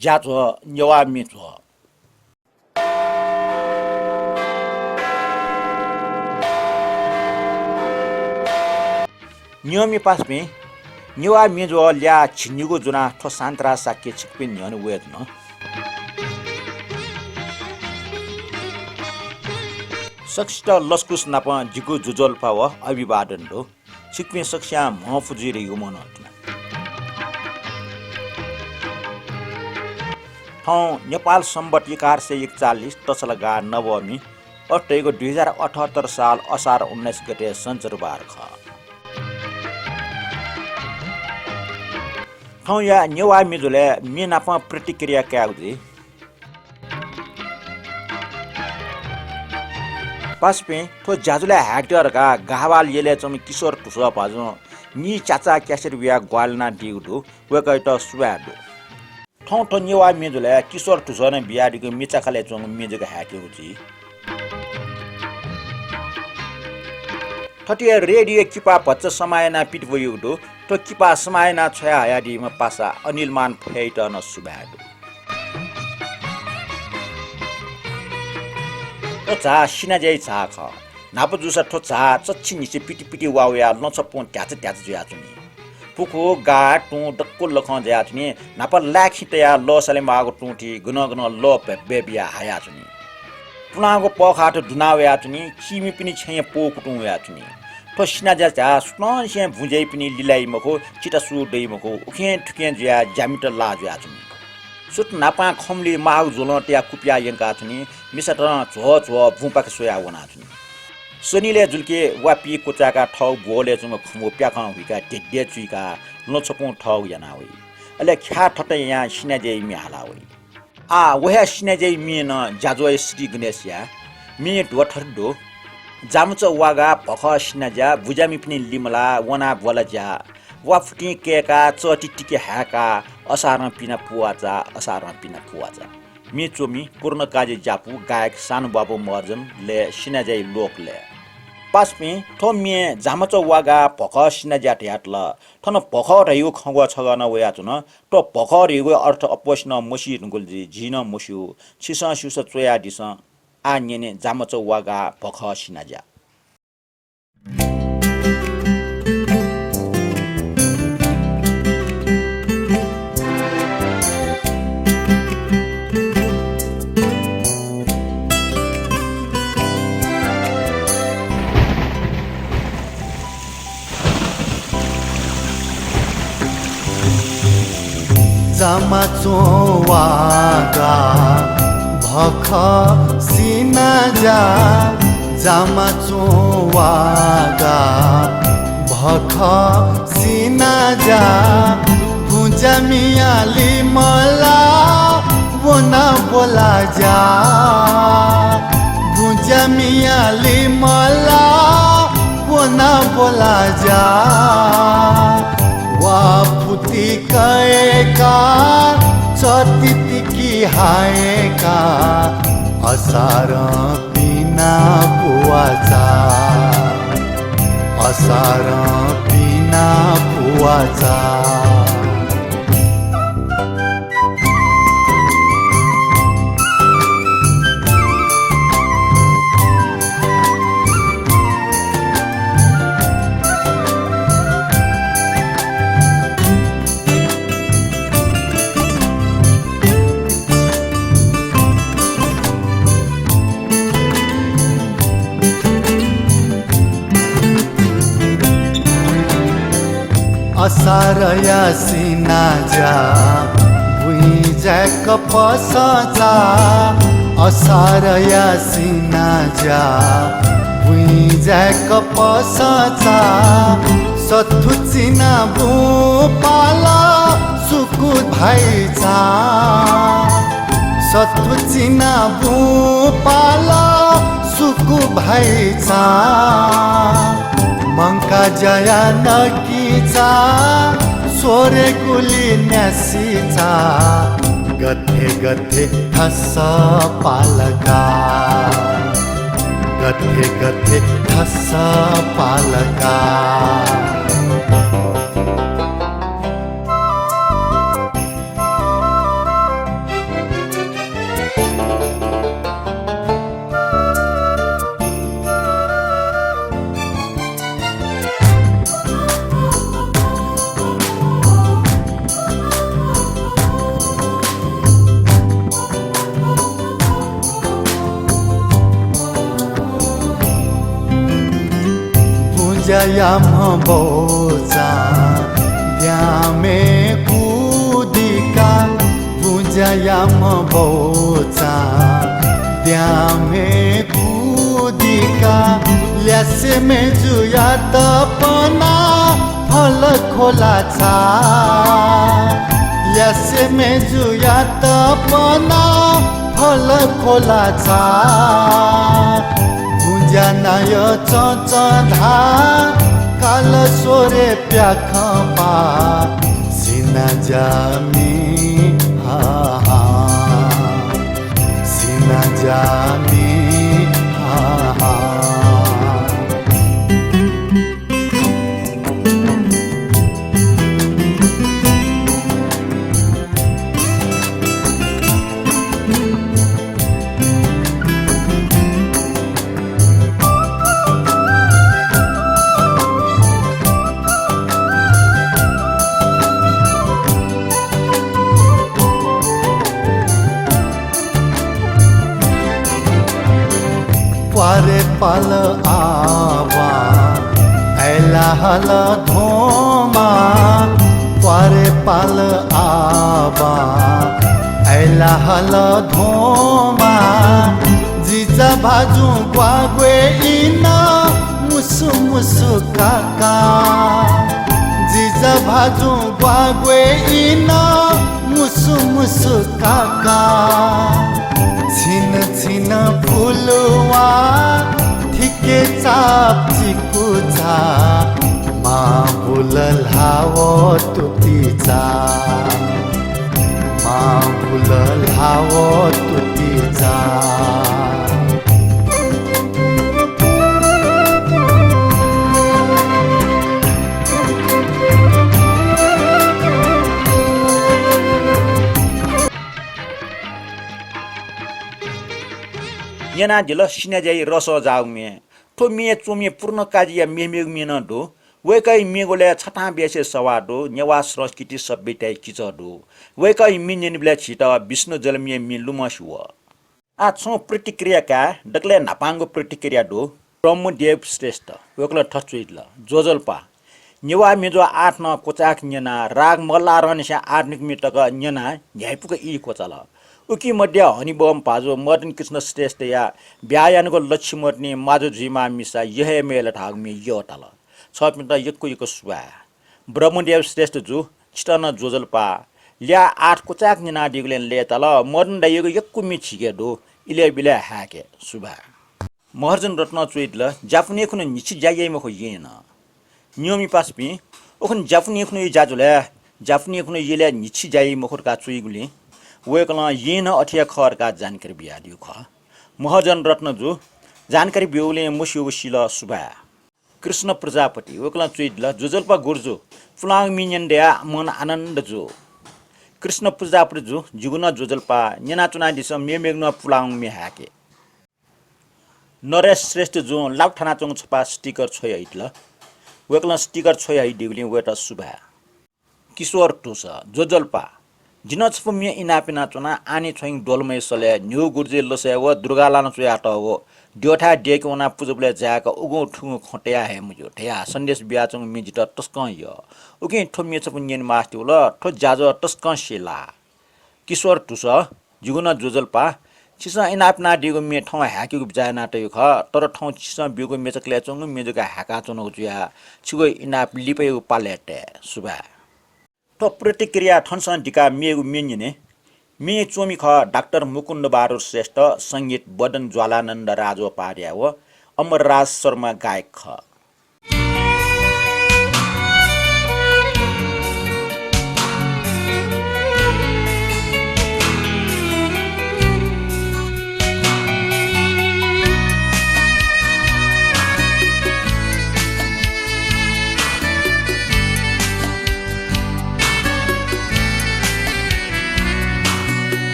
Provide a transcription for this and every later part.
家做牛娃米做。牛米pas me牛娃米做俩친구고 주나 토 산트라 사케 측빈 년의 왜드노. सक्ष्ट लस्कुस नाप जिगु जुजोल पाव अभिवादन दो छिक्मे सक्ष्या महफुजिरे युमन ठाउँ नेपाल सम्बत 1141 तसलगा नवमी अट्टैको 2078 साल असार 19 गते सञ्चरबार ख ठाउँ या नेवा मिजुले मिनाप प्रतिक्रिया क्याउजी पासपे थो जाजुले हेक्टर का गावाल येले चमी किशोर टुसो पाजो नि चाचा क्यासेर विया ग्वालना दिउदु वेकैट सुवादु ठौ ठौ नेवा मेजुले किशोर टुसो न बियाडीको मिचाखले चङ मेजुको ह्याकेउजी थटिया रेडियो किपा पच्च समायना पिटवयुदु तो किपा समायना छया हयाडीमा पासा अनिलमान फैट न सुवादु तो चा सिनाजै चा ख नाप जुसा ठो चा चच्छि निसे पिटी पिटी वाउया लछपो ट्याच ट्याच ज्याचुनी पुखो गा टु डक्को लख ज्याचुनी नाप लाखितया लसले मागो टुटी गुन गुन ल बेबिया हायाचुनी पुनागो पखाट दुनाव्याचुनी किमि पनि छय पोक टुयाचुनी तो सिनाजा चा स्न से भुजै पनि लिलाई मखो चिटा सु दै मखो उखे ठुके ज्या जामिट ला ज्याचुनी सुत नापा खमली माउ जोल ट्या कुपिया यंका छनी मिसट झो झो भुपाक सोया वना छनी सनीले जुल्के वापी कोचाका ठौ बोले जुम खमो प्याखा हुइका डेडे चुइका लछपौ ठौ याना होइ अले ख्या ठटै या सिनाजे मि हाला होइ आ वहे सिनाजे मि न जाजो श्री गणेशया मि डोठरदो जामच वागा भख सिनाजा बुजामी पनि लिमला वना बोलजा वाफटी केका चटी टिके हाका असारमा पिना पुवाचा असारमा पिना पुवाचा मिचोमी पूर्ण काजे जापु गायक सानु बाबु मर्जन ले सिनाजै लोकले पासमी थोमी जामचो वागा भख सिनाजा ट्याटल थन भख रहियो खगवा छगन वया छन तो भख रहियो अर्थ अपोष्ण मसी गुलजी जिन मस्यु छिसा सुस चोया दिस आ नेने जामचो वागा भख सिनाजा जामाचो वागा भख सिनाजा जामाचो वागा भख सिनाजा भुजमियाली मला वना बोला जा भुजमियाली मला वना बोला जा वाफुती कएका चतितिकी हाएका असार पिना पुवाचा असार पिना पुवाचा असारया सिनाजा भुइ ज्याक पसचा असारया सिनाजा भुइ ज्याक पसचा सथुचिना भूपाला सुकु भाइचा सथुचिना भूपाला सुकु भाइचा मंका जया नकीचा सोरे कुली न्यासीचा गथे गथे ठस पालका गथे गथे ठस पालका याम बोचा द्यामे कुदिका बुझा याम बोचा द्यामे कुदिका ल्यासे में जुया तपना फल खोला छा ल्यासे में जुया तपना फल खोला छा गुंजानाय चचधा काल सोरे प्याखपा सिना जामी हा हा सिना जामी हा हा पारे पाल आवा ऐला हल धोमा पारे पाल आवा ऐला हल धोमा जिजा भाजू ग्वाग्वे इना मुसु मुसु काका जिजा भाजू ग्वाग्वे इना मुसु मुसु काका छिन छिन फुलवा ठिके चाप चिकुचा मा बुलल हावो तुतीचा मा बुलल हावो तुतीचा येना जिल सिना जाई रस जाउमे थो मे चोमे पूर्ण काजिया मेमेग मेन दो वेकै मेगोले छटा बेसे सवादो नेवा संस्कृति सभ्यता किचदो वेकै मिनिन ब्ला छिटा विष्णु जलमिए मिलुमसुव आ छौ प्रतिक्रिया का डकले नापांगो प्रतिक्रिया दो ब्रह्मदेव श्रेष्ठ वेकल ठचुइल जोजलपा नेवा मेजो 8 न कोचाक नेना राग मल्ला रहनेसा आर्निक मिटक नेना झ्याइपुक इ कोचल उकी मध्य हनिबम पाजो मदन कृष्ण श्रेष्ठ या ब्यायानको लक्ष्य मर्ने माजो झिमा मिसा यह मेल ठागमी यो तल छ मिनट यक्को यको सुवा ब्रह्मदेव श्रेष्ठ जु छिटन जोजलपा ल्या 8 कोचाक निना दिगलेन ले तल मदन दाइको यक्को मि छिके दो इले बिले हाके सुवा महर्जन रत्न चुइदल जापानी खुन निछि जायै मखो येन नियमी पासपि ओखन जापानी खुन जाजुले जापानी खुन येले निछि जायै मखोर का चुइगुले वेकला येन अठिया खर का जानकारी बियादियो ख महर्जन रत्न जु जानकारी बिउले मुसिउसिल सुबा कृष्ण प्रजापति वेकला चुइदल जुजल्पा गुर्जु फुलाङ मिन्यन देया मन आनन्द जु कृष्ण प्रजापति जु जुगुन जुजल्पा नेना चुना दिस मेमेग्न फुलाङ मे हाके नरेश श्रेष्ठ जु लाउठाना चोङ छपा स्टिकर छोय हिटल वेकला स्टिकर छोय हिदिगुले वेटा सुबा किशोर टुस जोजल्पा जिनछप मे इनापिना चुना आनी छोइङ डोलमै सले न्यु गुर्जे लसे व दुर्गालान चुयाट हो द्योठा डेकवना पुजबले जाका उगो ठुङो खटेया हे मुजो ठया सन्देश बियाचङ मिजिट टस्क य उके ठोमिए चपुन्यन मास्ति उल ठो जाजो टस्क शेला किशोर टुस जुगुन जोजल्पा छिसा इनापिना दिगो मे ठौ हाकिगु बिजाना त ख तर ठौ छिसा बिगो मेचकले चङ मेजका हाका चङ जुया छिगो इनाप लिपे पालेटे सुबा तो प्रतिक्रिया ठनसन डिका मेगु मेन्यने मे चोमी ख डाक्टर मुकुन्द बहादुर श्रेष्ठ संगीत बदन ज्वालानन्द राजो पार्या व अमरराज शर्मा गायक ख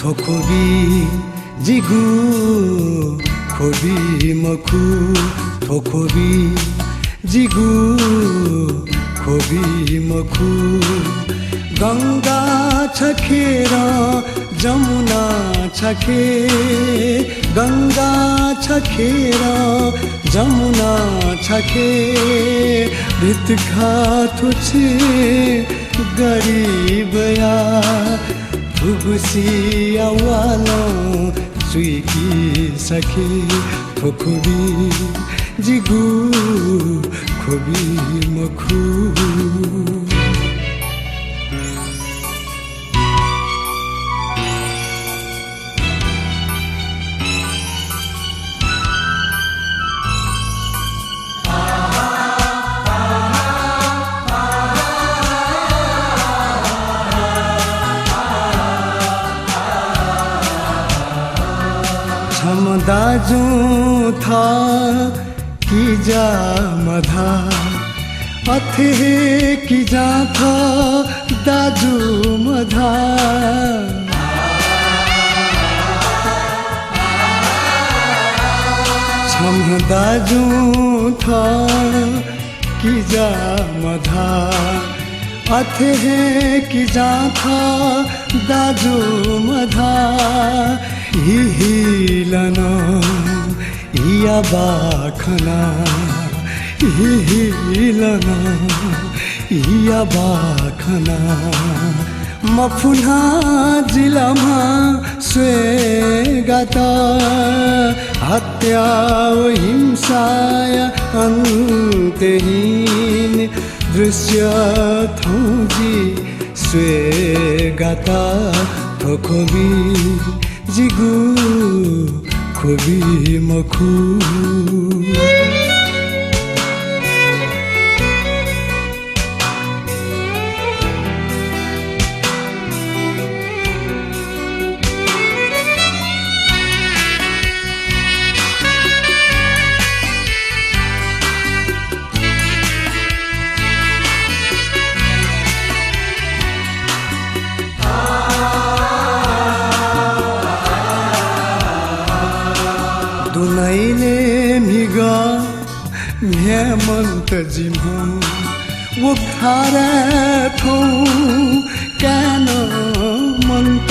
थोकोबी जिगु खोबी मखु थोकोबी जिगु खोबी मखु गंगा छखेर जमुना छखे गंगा छखेर जमुना छखे भित घाटु छे गरीबया भुगुसी आवालो चुइकी सखे थोकुबी जिगु खोबी मखु दाजु था कि जा मधा अथे कि जा था दाजु मधा छम दाजु था कि जा मधा अथे कि जा था दाजु मधा हिलन इया बाखना हिलन इया बाखना मफुना जिलामा स्वेगात हत्या हिंसाय अन्त्यहीन दृश्य थौजी स्वेगात थोकोबी जिगु खोबी मखु दुनाइले मिगा म्यामन्त जिम्हा वो खारा थौ कान मन्त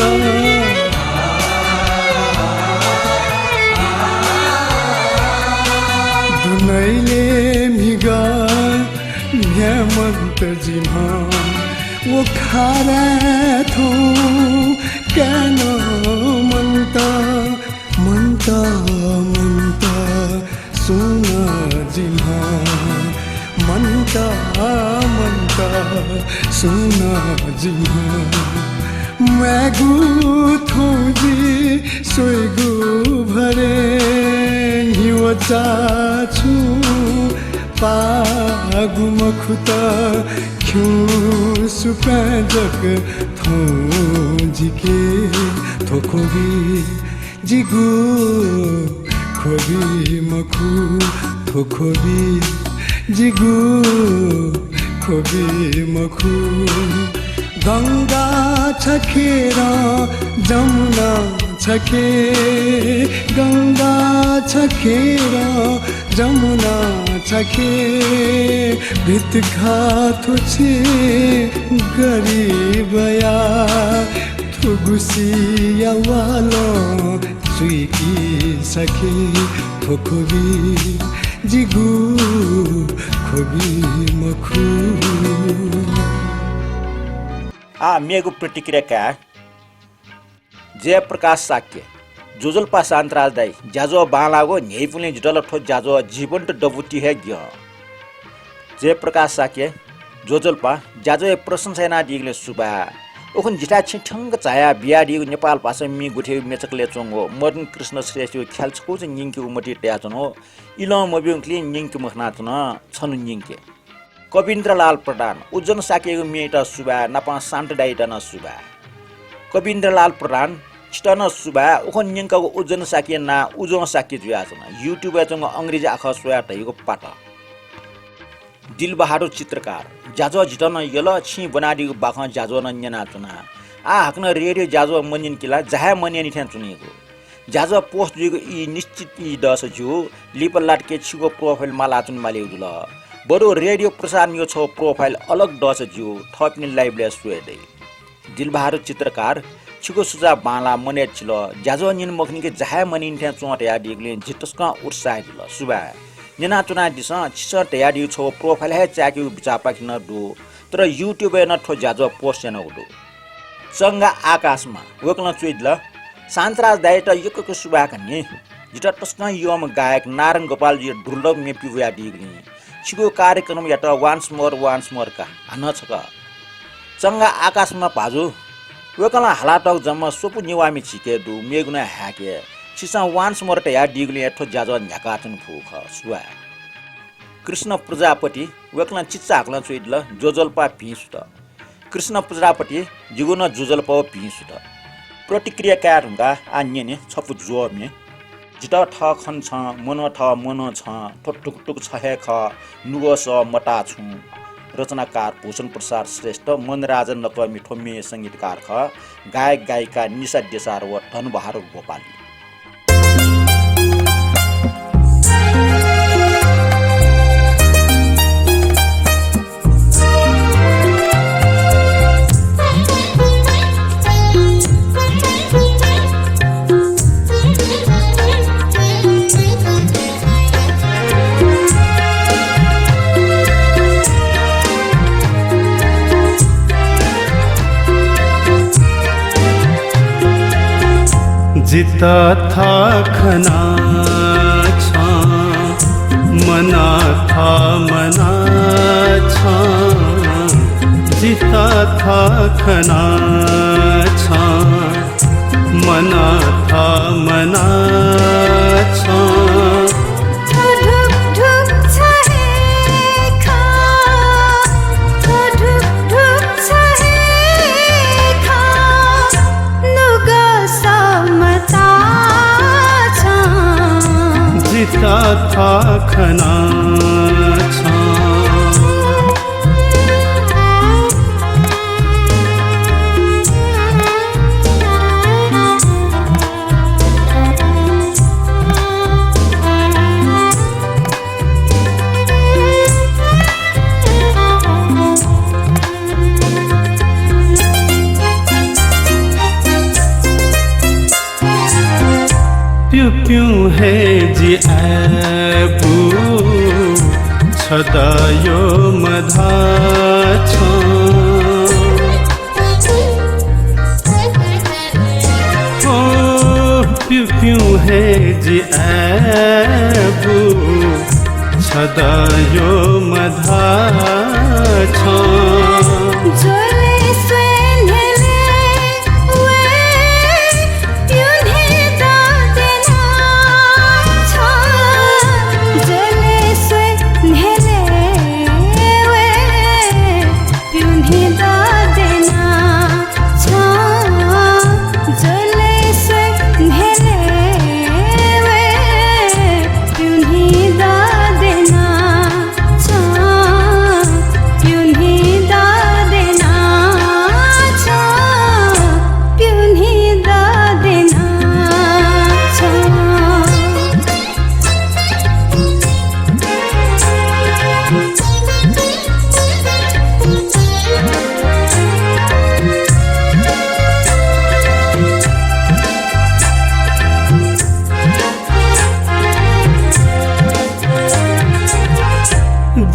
दुनाइले मिगा म्यामन्त जिम्हा वो खारा थौ कान मन्त मन्त मन्त सुन जिम्हा मन्त मन्त सुन जिम्हा म्यागु थौजी सोइगु भरे हिव चाछु पागु मखुत ख्यु सुपाजक थौजिके थोकोबी जिगु खोबी मखु थोकोबी जिगु खोबी मखु गंगा छखेर जमुना छखे गंगा छखेर जमुना छखे भित घाटु छे गरीबया थुगुसिया वालो चुइकी सखे थोकोबी जिगु खोबी मखु मेगु प्रतिक्रिया जयप्रकाश साक्य जोजलपा शान्तराज दाई जाजो बालागो न्यायपुले जुटल ठो जाजो जीवन त डबुटी है ग्य जयप्रकाश साक्य जोजलपा जाजो प्रशंसा दिगले सुबा ओखन जिटा छिठंग चाया बिया दिगु नेपाल भाषा मि गुठे मेचकले चोंगो मदन कृष्ण श्रेष्ठ ख्यालचको च निंकी उमटी ट्याचन हो इल मबिउंकले निंकी मखनाचन छनु निंके कविन्द्रलाल प्रधान उज्जन साकेको मेटा सुबा नपा शान्त डाइटा न सुबा कविन्द्रलाल प्रधान छिटन सुबा ओखन निंकाको उज्जन साके ना उजो साके जुयाचन युट्युब चंग अंग्रेजी आखा सोया तैको पाटा दिलबहादुर चित्रकार जाजो झिटन यल छि बनादिको बाख जाजो न न्यनाचना आ हकन रेडियो जाजो मनिन किला जहा मनिया निथ्या चुनेको जाजो पोस्ट जुको इ निश्चित इ दस जु लिपलाट के छिगो प्रोफाइल मालाचुन माले जुल बडो रेडियो प्रसारण यो छ प्रोफाइल अलग दस जु थपिन लाइभ ले सुएदै दिलबहादुर चित्रकार छिको सुजा बाला मने छिलो ज्याजो निन मखनी के जाहे मनिन थे चोट या दिगले जितस्का उत्साह दिलो सुबा निना चुना दिस छिस तया दि छो प्रोफाइल है चाक्यु बिचापा किन दु तर युट्युब न ठो ज्याजो पोस्ट न उडु चंगा आकाशमा वकल चुइदल शान्तराज दाइ त यकको सुबा कन्ने जित तस्का यम गायक नारायण गोपाल जी दुर्लभ मे पिवया दिगले छिको कार्यक्रम या त वान्स मोर का हन छक चंगा आकाशमा पाजु वकल हालाटक जम्मा सोपु निवामी छिके दु मेगुना हाके छिसा वान्स मोर त या दिगले ठो ज्याजो न्याकाचन फुख सुवा कृष्ण प्रजापति वकल चिच्चा हकल चुइदल जोजलपा पिसुत कृष्ण प्रजापति जिगुन जोजलपा पिसुत प्रतिक्रिया कार हुँदा आन्यने छपु जोमे जित ठ खन छ मन छ टुक टुक छहे ख नुगो स मटा छु रचनाकार भूषण प्रसाद श्रेष्ठ मनराजन नक मिठोमे संगीतकार ख गायक गायिका निशा देसार व धनबहादुर गोपाली जिता था खना छा मना था मना छा जिता था खना छा मना था मना छा जिता था खना छा प्यू है जी ऐबू छदायो मधा छ प्यू है जी ऐबू छदायो मधा छ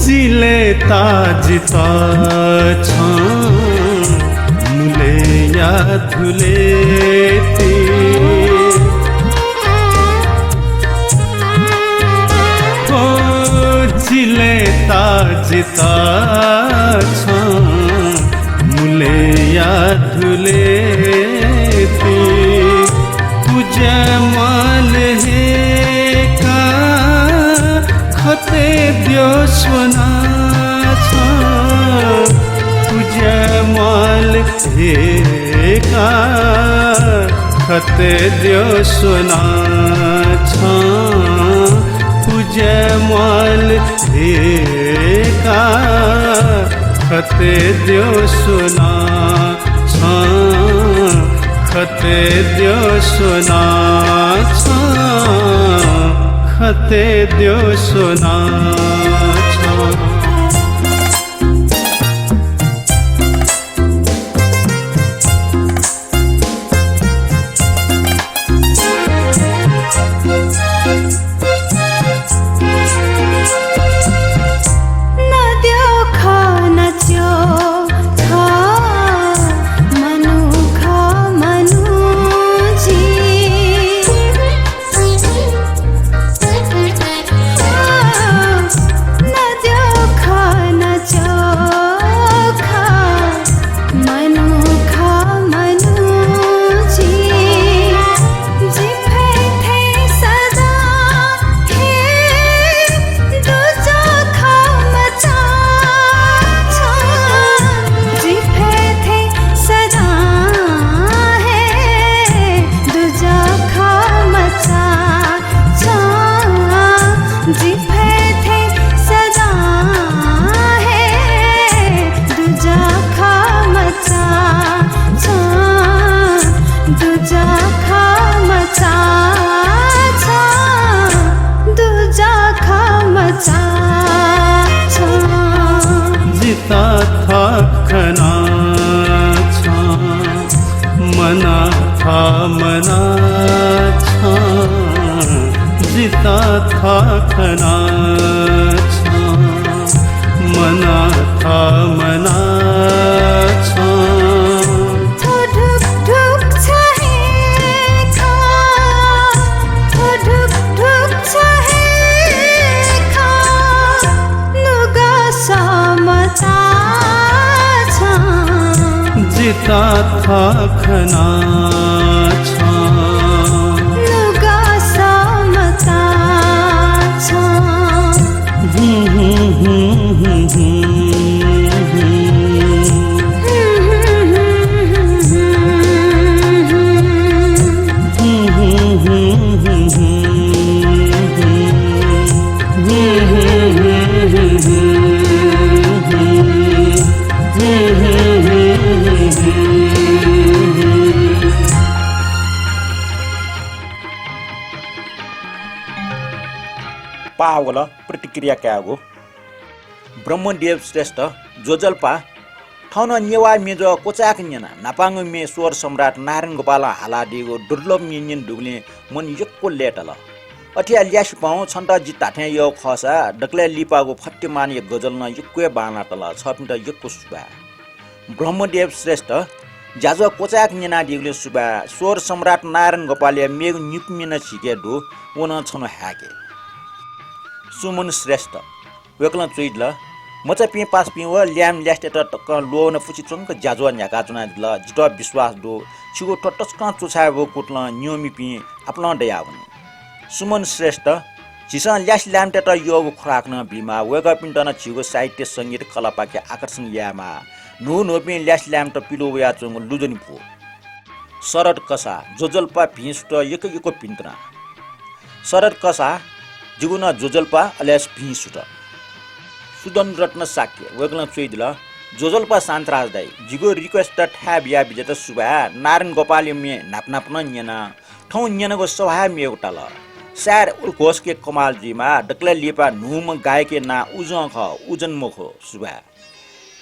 जिले ताजिता छ मुले या धुलेती हो जिले ताजिता छ मुले या धुलेती पूजा माल है का खते दियो सोना छ पूजा माल हे का खते दियो सोना छ पूजा माल हे का खते दियो सोना छ खते दियो सोना छ खते दियो सोना छ खना मना था मना जिता था खना लुगा समता पावल प्रतिक्रिया क्या हो ब्रह्मदेव श्रेष्ठ जोजल्पा ठन नेवा मेज कोचाक न्यना नापाङ मे स्वर सम्राट नारायण गोपाल हालादिगो दुर्लभ मिन्यन ढुग्ले मन यक्को लेटल अठिया ल्यास पाउ छन्त जिताठे यो खसा डक्ले लिपागो फट्टेमान य गजल न यक्के बाना तल छपिन्ट यक्को सुबा ब्रह्मदेव श्रेष्ठ जाजो कोचाक न्यना दिगले सुबा स्वर सम्राट नारायण गोपाल मेग निपमिन छिके दु वन छन हाके सुमन श्रेष्ठ वेक्ल चुइडल मचा पि पास पि व ल्याम ल्यास्टेट टक्क लोन फुचि चंक जाजो न्याका चुना दिल जित विश्वास दो छिगो टटस्क चुछाबो कुट्ल न्योमी पि अपना दयावन सुमन श्रेष्ठ छिसा ल्यास ल्याम टेट योग खुराक्न बिमा वेग पिन्टन छिगो साहित्य संगीत कला पाके आकर्षण यामा नु नोपि ल्यास ल्याम त पिलो वया चंग लुजनी पो शरद कसा जोजल्पा भिस्ट एक एक पिन्तना शरद कसा जिगुन जोजल्पा अल्यास भिसुट सुदन रत्न साक्य वेगल चुइदिल जोजल्पा शान्तराज दाई जिगो रिक्वेस्ट ठ्या बिया बिजेत सुबा नारायण गोपाल मे नापनाप्न न्यना ठौ न्यनको सभा मे एउटाल स्यार उर्कोस के कमाल जिमा डक्ले लिपा नुम गायके ना उजं ख उजन मुखो सुबा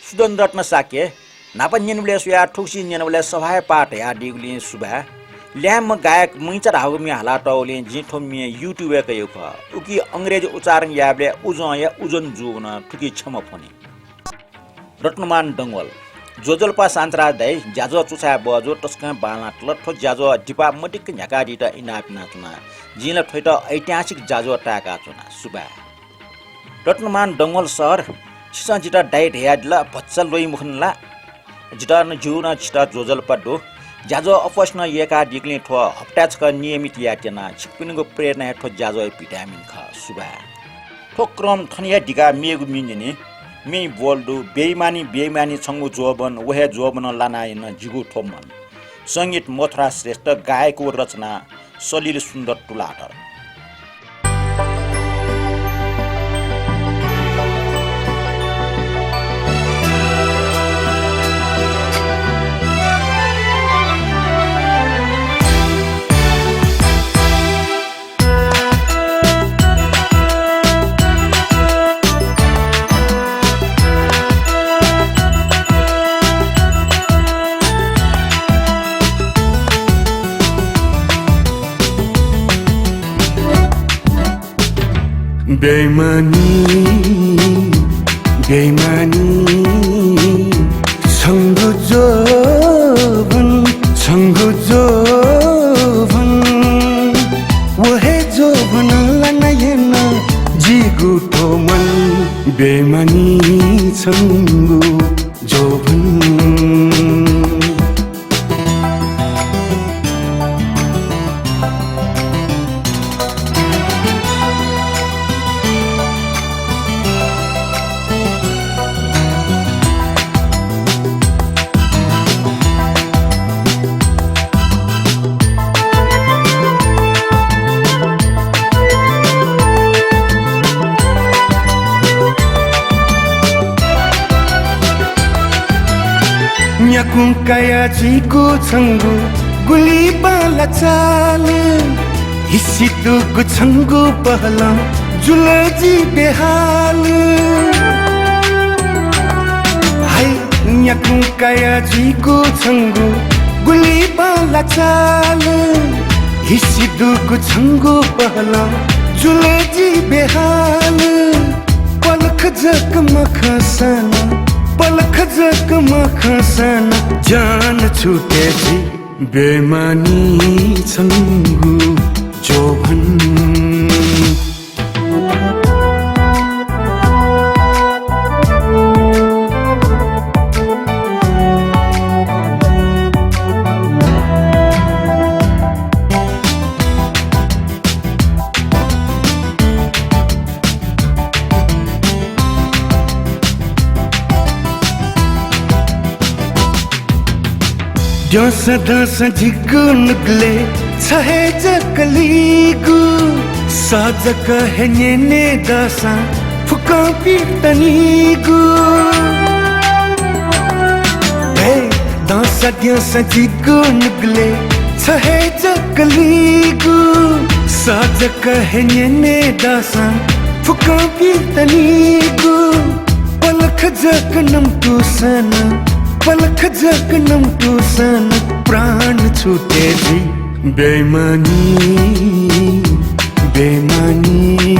सुदन रत्न साक्य नापा न्यनबले सुया ठुक्सी न्यनबले सभा पाठ या दिगले सुबा ल्याम गायक मैचर हाउमी हाला टौले जिठो मे युट्युब कयो ख उकी अंग्रेजी उच्चारण याबले उजं या उजन जुन ठुकी क्षम फनी रत्नमान डंगवल जोजल्पा शान्तराज दाई ज्याजो चुछा बजो टस्का बाला लठो ज्याजो डिपा मटिक झ्याका दिटा इनापिना चुना जिला ठोइट ऐतिहासिक ज्याजो टाका चुना सुबा रत्नमान डंगवल सर छिसा जिटा डाइट हेडला भच्चा लोइ मुखनला जिटा न जुना छिटा जोजल्पा दो ज्याजो अफस्न एका दिक्ले ठो हप्ताचका नियमित याटेना छिपिनको प्रेरणा ठो ज्याजो भिटामिन ख सुबा ठो क्रम थनिया डिगा मेगु मिन्ने मे बोल्दु बेइमानी छंगु जोबन वहे जोबन लानाइन जिगु ठोमन संगीत मथुरा श्रेष्ठ गायकको रचना सलिल सुन्दर तुलाटर बेइमानी छंगु जोबन वहे जोबन लनायन जिगु ठोमन बेइमानी छंगु जोबन कया जीको छंगु गुली बाला चाल हिस्सी दुगु छंगु पहला जुलजी बेहाल हाय न्याकु कया जीको छंगु गुली बाला चाल हिस्सी दुगु छंगु पहला जुलेजी बेहाल पलख जकमख साना पलख जकमख साना जान छुटेजी बेमानी छङ्गु जोभन दस दस झिगु नुगले छहे जकलीगु साज कहे ने दसा फुका पितनीगु हे दस दस झिगु नुगले छहे जकलीगु साज कहे ने दसा फुका पितनीगु पलख जकनम तुसन पलख जकनम तुसन प्राण छुटे जी बेमानी बेमानी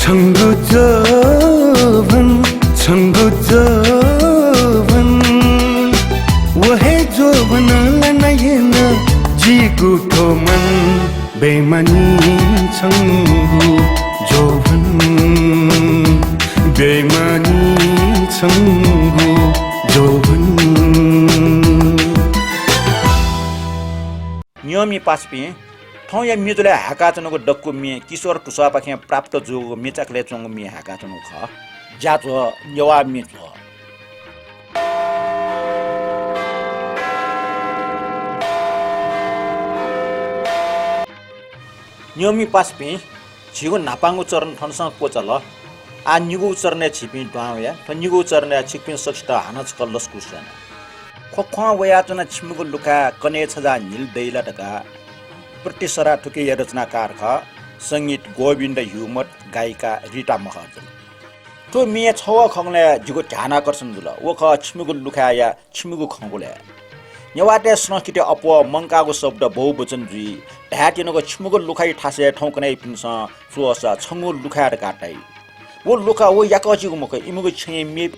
छङ्गु जोभन वहे जोभन लनयन जी गुठो मन बेमानी छङ्गु जोभन बेमानी छङ्गु नियमी पासपी ठौँ या मिजुले हाकाचनको डक्कु मि किशोर टुसा पाखे प्राप्त जोगो मिचाकले चोङ मि हाकाचनु ख ज्याचो यवा मिचो नियमी पासपी छिगो नापाङ्गु चरण ठनसँग कोचल आ निगु चरने छिपी डाउया त निगु चरने छिपी सक्षता हानच कल्लस कुसन खोखा वयाचना छिमुगु लुका कने छजा निल दैला टका प्रतिसरा ठुके रचनाकार ख संगीत गोविन्द ह्युमत गायिका रिटा महाजन तो मिया छव खङले जुगु ध्यान आकर्षण जुल ओ ख छिमुगु लुका या छिमुगु खङगुले नेवाटे संस्कृति अपो मंकागु शब्द बहुवचन जुई ढाकिनको छिमुगु लुखाइ ठासे ठौकनै पिन्स सुअसा छंगु लुखा काटाइ वो लुका वो याकजिगु मक इमुगु छै मे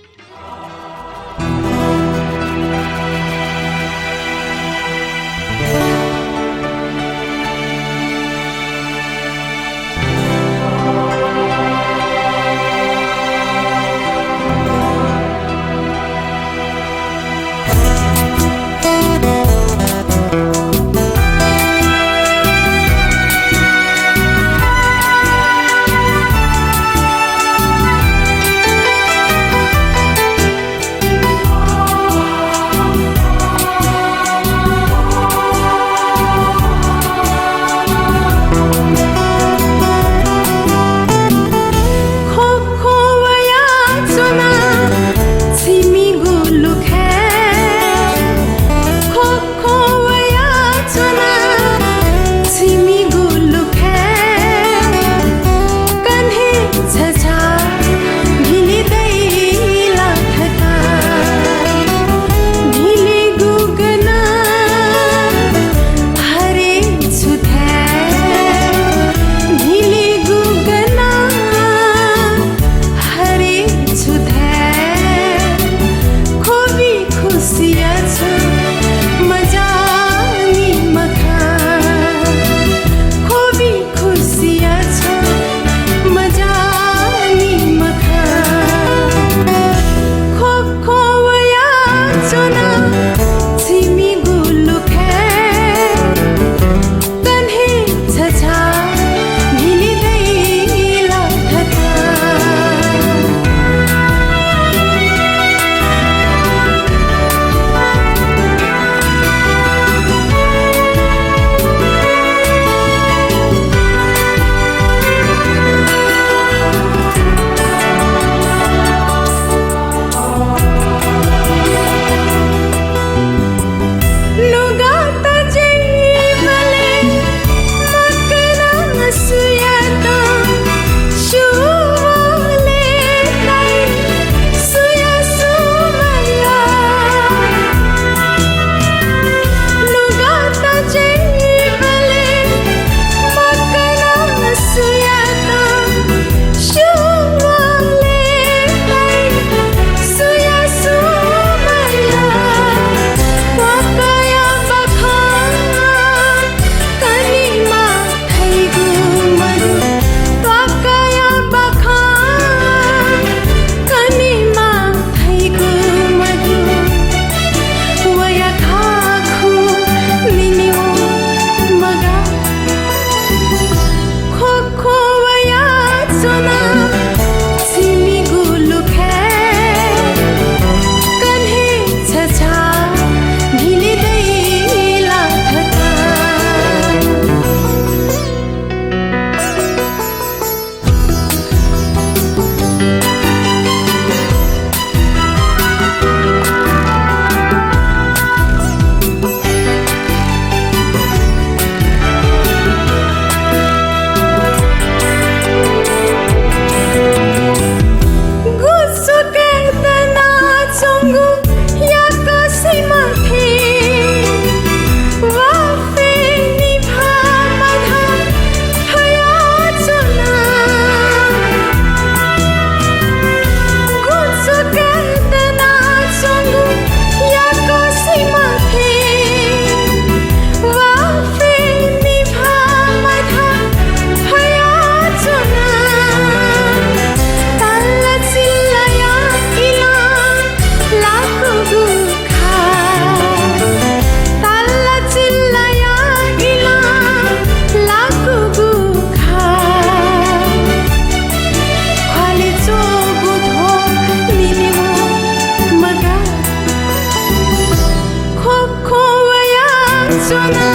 चुना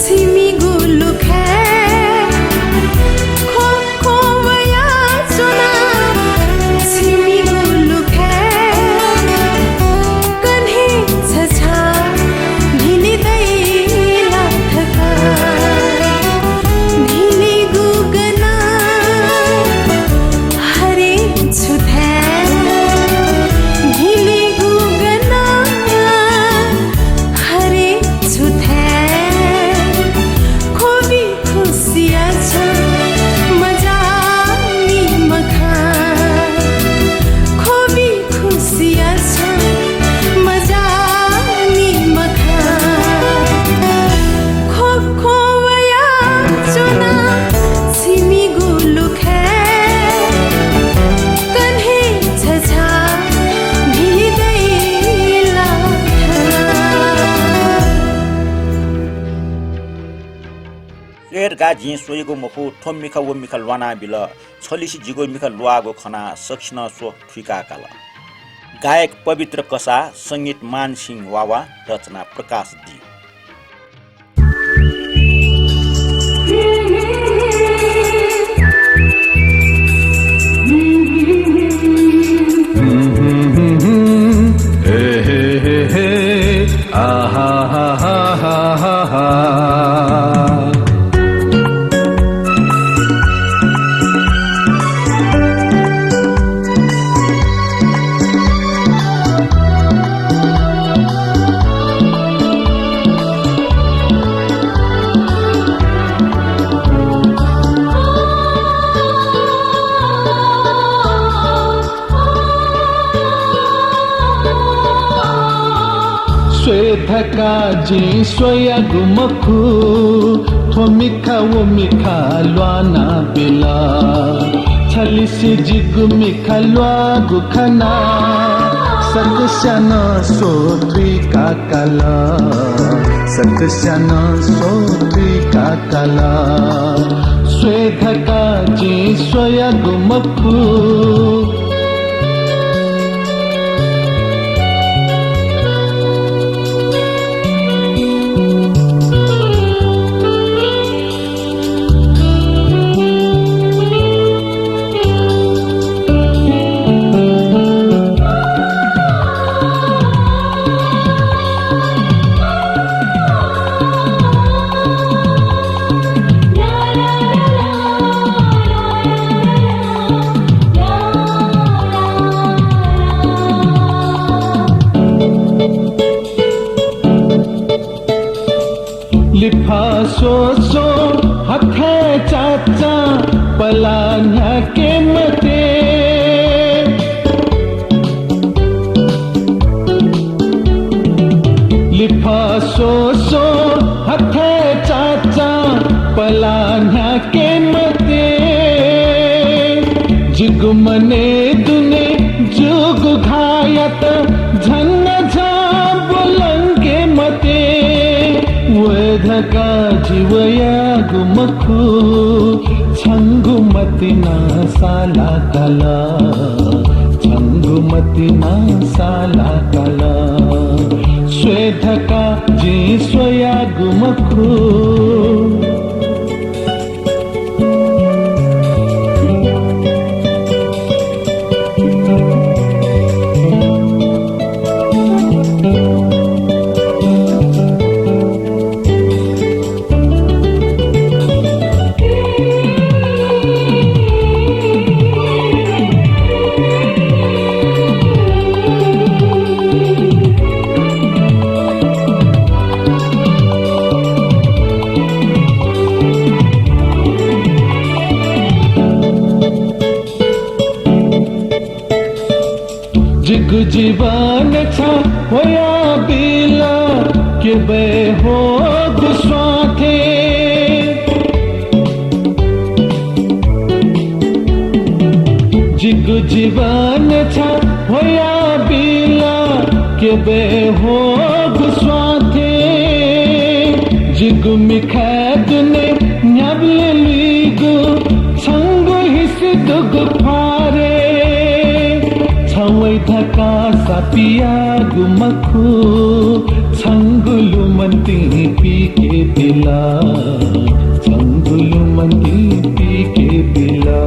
सिमी गुलु खे खो खो वया चुना सिमी गुलु खे कन्हे छछा ढिली दैला थका ढिली गुगना हरे छुथे ढिली गुगना हरे छुथे खोबी खुसिया छ मजानी मखा खोबी खुसिया छ मजानी मखा खो खो वया चुना सिमी गुलु खे कन्हे छछा ढिली दैला शेर गा झी सोयको मुखु ठोम मिखा वो मिखा लवाना बिल छलिसी जिगो मिखा लुवागो खना सक्षिन सो ठुका काल गायक पवित्र कसा संगीत मान सिंह वावा रचना प्रकाश दी हे हे हे हे आहा हा हा हा हा हा धका जी सोया गुमखु थो मिखा वो मिखा लवाना बिला छलिसी जिगु मिखा लवा गुखना सतस्याना सोत्री काकला सतस्याना सोत्री काकला धका जी सोया गुमखु लिफा सो सो हथे चाचा पलाना के मते लिफा सो सो हथे चाचा पलाना के मते जिगुमने दुने जुग घायत झन्न झा बोलंगे मते धका जीवया गुमखु छंगुमतिना साला कला छंगुमतिना साला कला धका जी स्वया गुमखु जिग जीवन छा होया बिला के बे हो गुस्वाथे जिग जीवन छा होया बिला के बे हो गुस्वाथे जिग मिखैद ने न्याबले लीगु छंगो हिस दुग फारे छवै धका सापिया गुमखु छंगुलु मंती पी के पिला छंगुलु मंती पी के पिला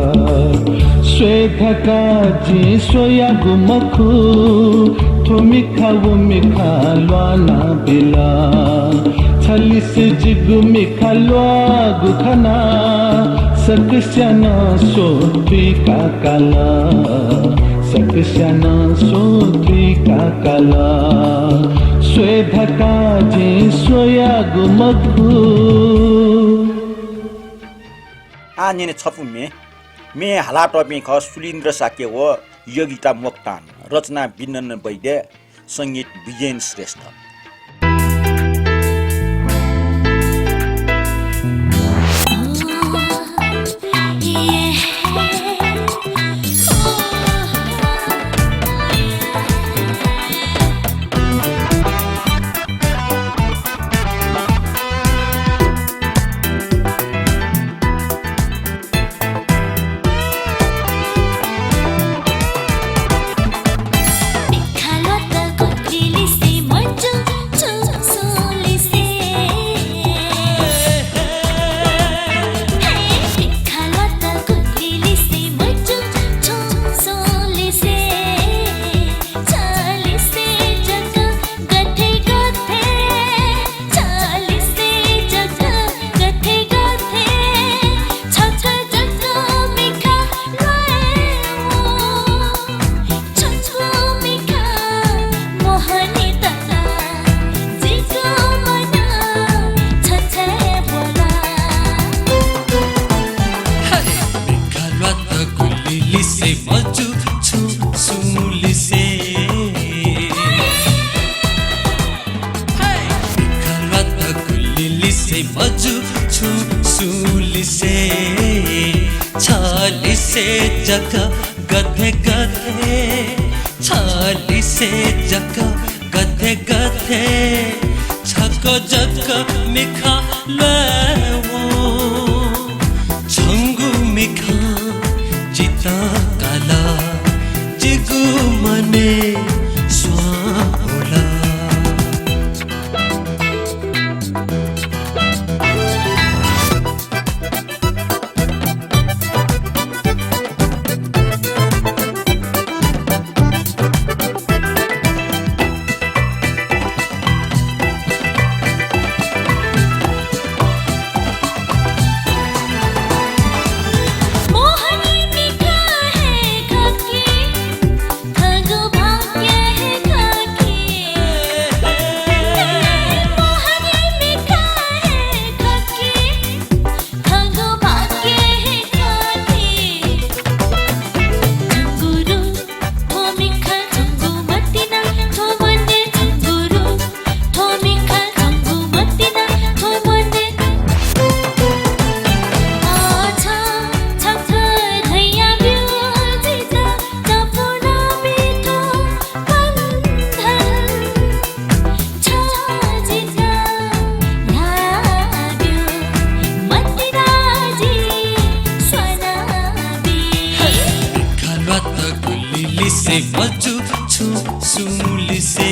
स्वेधका जी सोया गुमखु थो मिखा वो मिखा लवाना बिला छली से जिगु मिखा लवा गुखना सकस्याना सो त्रिका काला सकस्याना सो त्रिका काला स्वेधका जी सोया गुमखु आनिने छपु मे हाला टपी ख सुलिन्द्र साके हो योगिता मोक्तान रचना विनन वैद्य संगीत विजयन श्रेष्ठ जका गधे गधे छाली से जका गधे गधे छको जक मिखा लेवो छंगु मिखा चिता काला जिगु मने स्वाहोला से मजू छू सूली से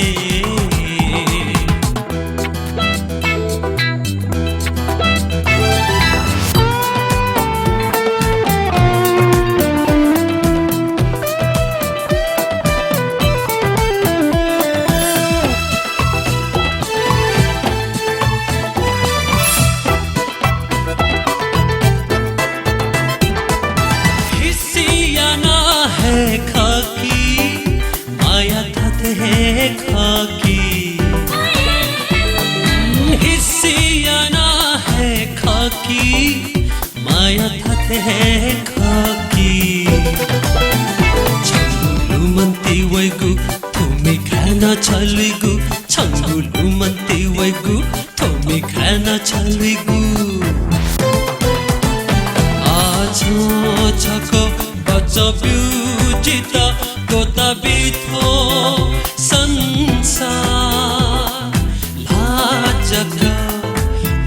खाकी हिस्सियाना है खाकी माया थत है खाकी छंगुलु मंती वैगु तुमी खाना चलिगु छंगुलु मंती वैगु तुमी खाना चलिगु आछो छको बचब्यु जिता गोता बिथो संसार लाजक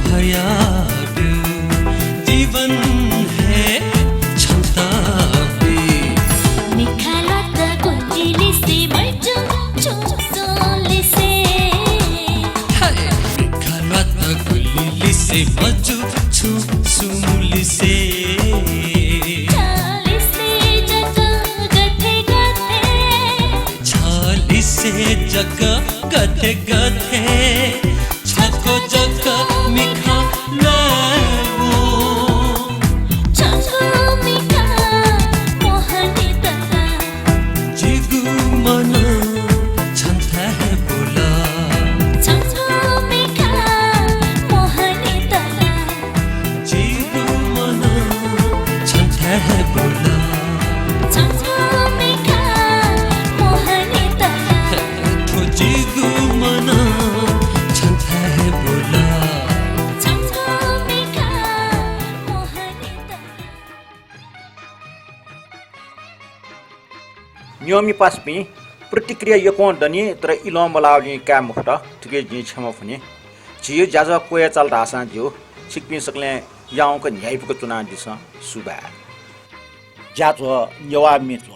भयाब्यु जीवन है क्षमता भी निखालत गुंजिली से मजू चोसोली से जग गथे गथे छको जग मिखा लगो छको मिखा मोहनी तला जिगु मन छन्था है बोला छको मिखा मोहनी तला जिगु मन छन्था है बोला छको मिखा मोहनी तला ठो जिगु मन छन्था है बोला छको मिखा मोहनी तला नियमी पासपी प्रतिक्रिया यकों दनी तर इलोम बलावनी का मुफ्त तुके जी छम फने जियो जाजा कोया चाल रासा जो सिक्पिन सकले याउ को न्यायपुको चुनाव दिस सुबा जाजो यवा मिचो